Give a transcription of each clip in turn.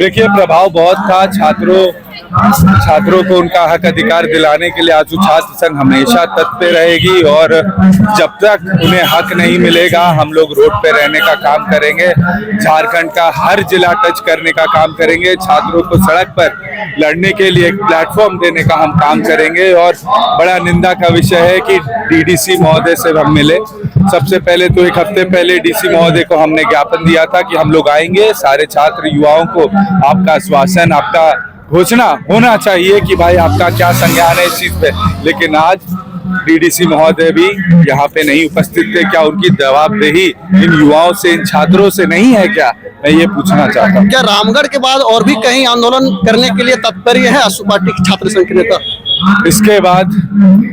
देखिए, प्रभाव बहुत था। छात्रों को उनका हक अधिकार दिलाने के लिए आजू छात्र संघ हमेशा तत्पर रहेगी और जब तक उन्हें हक नहीं मिलेगा हम लोग रोड पे रहने का काम करेंगे। झारखंड का हर जिला टच करने का काम करेंगे। छात्रों को सड़क पर लड़ने के लिए एक प्लेटफॉर्म देने का हम काम करेंगे। और बड़ा निंदा का विषय है कि डीडीसी महोदय से हम मिले। सबसे पहले तो एक हफ्ते पहले डीसी महोदय को हमने ज्ञापन दिया था कि हम लोग आएंगे। सारे छात्र युवाओं को आपका आश्वासन, आपका घोषणा होना चाहिए कि भाई आपका क्या संज्ञान है इस चीज पे। लेकिन आज डीडीसी महोदय भी यहाँ पे नहीं उपस्थित थे। क्या उनकी जवाबदेही इन युवाओं से, इन छात्रों से नहीं है क्या? मैं ये पूछना चाहता हूँ। क्या रामगढ़ के बाद और भी कहीं आंदोलन करने के लिए तत्पर है आजसू पार्टी के छात्र संघ के नेता? इसके बाद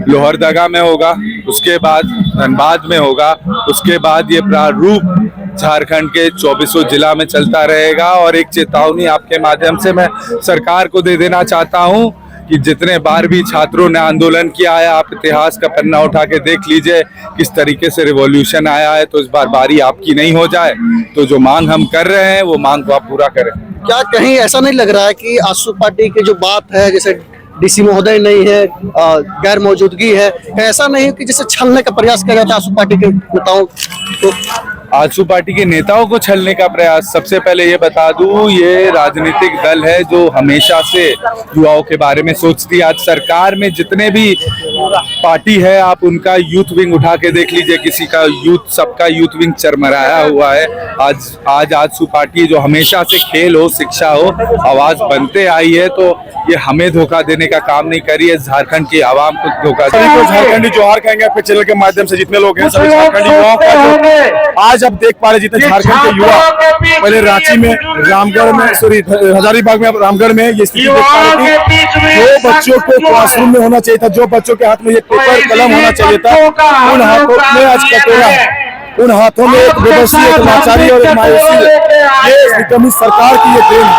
लोहरदगा में होगा, उसके बाद धनबाद में होगा, उसके बाद ये प्रारूप झारखंड के 24 जिला में चलता रहेगा। और एक चेतावनी आपके माध्यम से मैं सरकार को दे देना चाहता हूं कि जितने बार भी छात्रों ने आंदोलन किया है, आप इतिहास का पन्ना उठा के देख लीजिए किस तरीके से रिवॉल्यूशन आया है। तो इस बार बारी आपकी नहीं हो जाए तो जो मांग हम कर रहे हैं वो मांग को आप पूरा करें। क्या कहीं ऐसा नहीं लग रहा है कि आजसू पार्टी की जो बात है, जैसे डीसी महोदय नहीं है, गैर मौजूदगी है, ऐसा नहीं है कि जैसे छलने का प्रयास किया जाता है आजसू पार्टी के नेताओं को? आजसू पार्टी के नेताओं को छलने का प्रयास, सबसे पहले ये बता दूं, ये राजनीतिक दल है जो हमेशा से युवाओं के बारे में सोचती है। आज सरकार में जितने भी पार्टी है आप उनका यूथ विंग उठा के देख लीजिए, किसी का यूथ, सबका यूथ विंग चरमराया हुआ है। आज आजसू पार्टी जो हमेशा से खेल हो, शिक्षा हो, आवाज बनते आई है, तो ये हमें धोखा देने का काम नहीं करी है, झारखंड की आवाम को धोखा। सभी को झारखंडी जोहार कहेंगे अपने चैनल के माध्यम से। जितने लोग हैं सभी झारखंडी युवाओं का आज अब देख पा रहे, जितने झारखंड के युवा पहले रांची में, रामगढ़ में, सॉरी हजारीबाग में, रामगढ़ में ये स्थिति देख पा रहे थे। जो बच्चों को क्लासरूम में होना चाहिए था, जो बच्चों के हाथ में ये पेपर कलम होना चाहिए था, उन हाथों में आज कटोरा है, उन हाथों में एक बेबसी, एक लाचारी और एक मायूसी है। ये निकम्मी सरकार की ये देन है।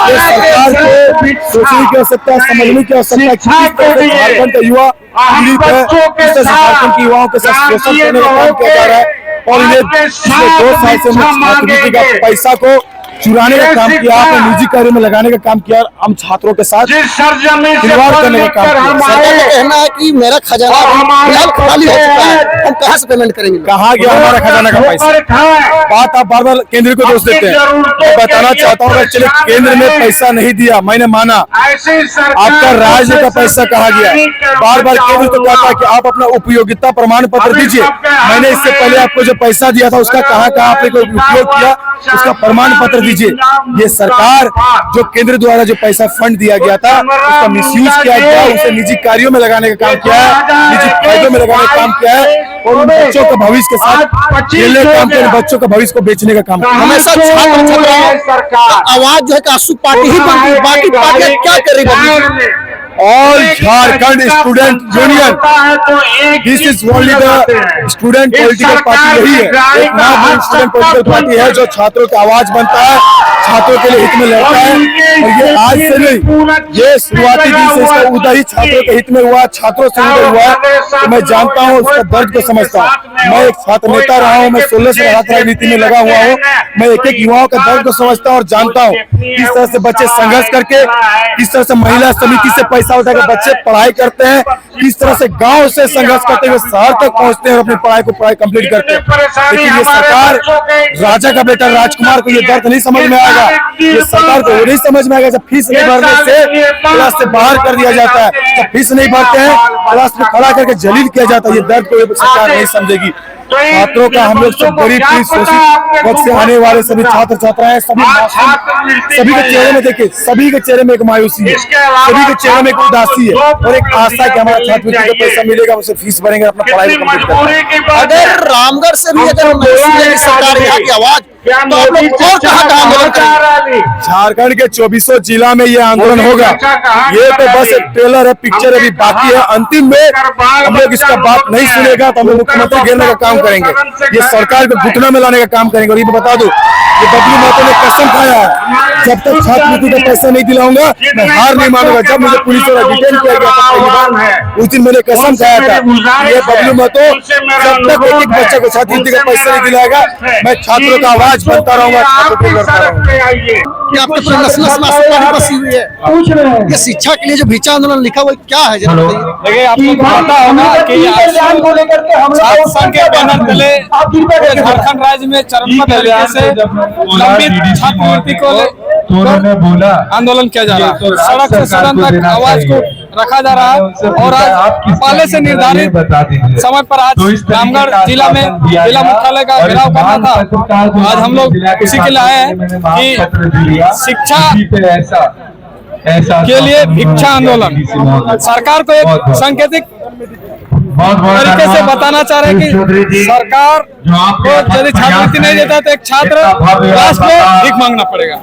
ये सरकार को सोचने की आवश्यकता, समझने की आवश्यकता है। झारखंड का युवा पीड़ित है, किस तरह से झारखंड के युवाओं के साथ शोषण करने का काम किया जा रहा है। और ये पिछले 2 साल से छात्रवृत्ति का पैसा को चुराने का काम किया, आपने निजी कार्य में लगाने का काम किया, हम छात्रों के साथ खिलवाड़ करने का काम किया। सरकार का कहना है कि मेरा खजाना फिलहाल खाली हो चुका है, हम कहाँ से पेमेंट करेंगे? कहाँ गया हमारा खजाना का पैसा? बात आप बार बार केंद्र को दोष देते हैं। मैं बताना चाहता हूँ, चलिए केंद्र ने पैसा नहीं दिया, मैंने माना, आपका राज्य का पैसा कहाँ गया? बार बार केंद्र तो कहता है कि आप अपना उपयोगिता प्रमाण पत्र दीजिए। मैंने इससे पहले आपको जो पैसा दिया था उसका कहाँ आपने कोई उपयोग किया, उसका प्रमाण पत्र दीजिए। ये सरकार जो केंद्र द्वारा जो पैसा फंड दिया गया था उसका मिसयूज किया गया, उसे निजी कार्यों में लगाने का काम किया है, निजी फायदों में लगाने का काम किया है और उन बच्चों के भविष्य के साथ खेलने का काम किया, बच्चों के भविष्य को बेचने का काम किया। हमेशा छात्र आवाज जो है आजसू पार्टी ही बनती है, बाकी पार्टियां क्या कर रही? All Jharkhand Student Union, this is only the student political party यही है, एक नाम स्टूडेंट पॉलिटिकल पार्टी है जो छात्रों की आवाज बनता है, छात्रों के लिए हित में लड़ता है। और ये आज से नहीं, ये शुरुआती दिन से इसका उदय ही छात्रों के हित में हुआ, छात्रों से उदय हुआ। तो मैं जानता हूँ उसका दर्द को समझता हूँ। मैं एक छात्र नेता रहा हूँ, मैं 16 से राजनीति में लगा हुआ हूँ। मैं एक एक युवाओं का दर्द को समझता हूँ और जानता हूँ किस तरह से बच्चे संघर्ष करके, किस तरह से महिला समिति से पैसा उठा के बच्चे पढ़ाई करते हैं, किस तरह से गांव से संघर्ष करते हुए शहर तक पहुंचते हैं और अपनी पढ़ाई कंप्लीट करते हैं। लेकिन ये सरकार, राजा का बेटा राजकुमार को ये दर्द नहीं समझ में आएगा। ये सरकार को वो नहीं समझ में आएगा जब फीस नहीं भरने से क्लास से बाहर कर दिया जाता है, जब फीस नहीं भरते हैं क्लास में खड़ा करके जलील किया जाता है। ये दर्द को ये सरकार नहीं समझेगी। छात्रों का, हम लोग सब गरीब पीड़ित शोषित वर्ग से आने वाले सभी छात्र छात्राएं, सभी के चेहरे में देखिए, सभी के चेहरे में एक मायूसी है, सभी के चेहरे में एक उदासी है और एक आशा है कि हमारा छात्रवृत्ति का पैसा मिलेगा, उसे फीस भरेंगे, अपना पढ़ाई कंप्लीट करेंगे। अगर रामगढ़ से भी अगर सरकार यहाँ की आवाज, तो आप लोग और कहाँ आंदोलन करेंगे? झारखंड के 24 जिला में ये आंदोलन होगा। ये तो बस एक ट्रेलर है, पिक्चर अभी बाकी है। अंतिम में हम लोग इसका बात नहीं सुनेगा तो हम लोग मुख्यमंत्री घेरने का काम करेंगे, ये सरकार को घुटना में लाने का काम करेंगे। और ये बता दो, ये बबलू महतो ने कसम खाया है, जब तक छात्रवृत्ति का पैसा नहीं दिलाऊंगा मैं हार नहीं मानूंगा। जब मुझे पुलिस द्वारा डिटेन किया गया था पहली बार, उस दिन मैंने कसम खाया था, ये बबलू महतो जब तक एक बच्चे को छात्रवृत्ति का पैसा नहीं दिलाएगा मैं छात्रों का आवाज आवाज बनता रहूंगा, छात्रों के लिए लड़ता रहूंगा। कि आपके पूरे नस नस में आशु पार्टी बसी हुई है। ये शिक्षा के लिए जो भिक्षा आंदोलन लिखा हुआ है, क्या है जरा बताइए। देखिए, आपको पता होगा कि छात्र संघ के बैनर तले पूरे झारखंड राज्य में चरणबद्ध तरीके से लंबित छात्रवृत्ति को आंदोलन किया जा रहा है। सड़क से सदन तक आवाज को रखा जा रहा है और आज पहले से निर्धारित समय पर आज रामगढ़ जिला में जिला मुख्यालय का घेराव करना था। आज हम लोग उसी के लिए आए हैं कि शिक्षा के लिए भिक्षा आंदोलन सरकार को एक सांकेतिक तरीके से बताना चाह रहे हैं कि सरकार को यदि छात्रवृत्ति नहीं देता तो एक छात्र राष्ट्र में भीख मांगना पड़ेगा।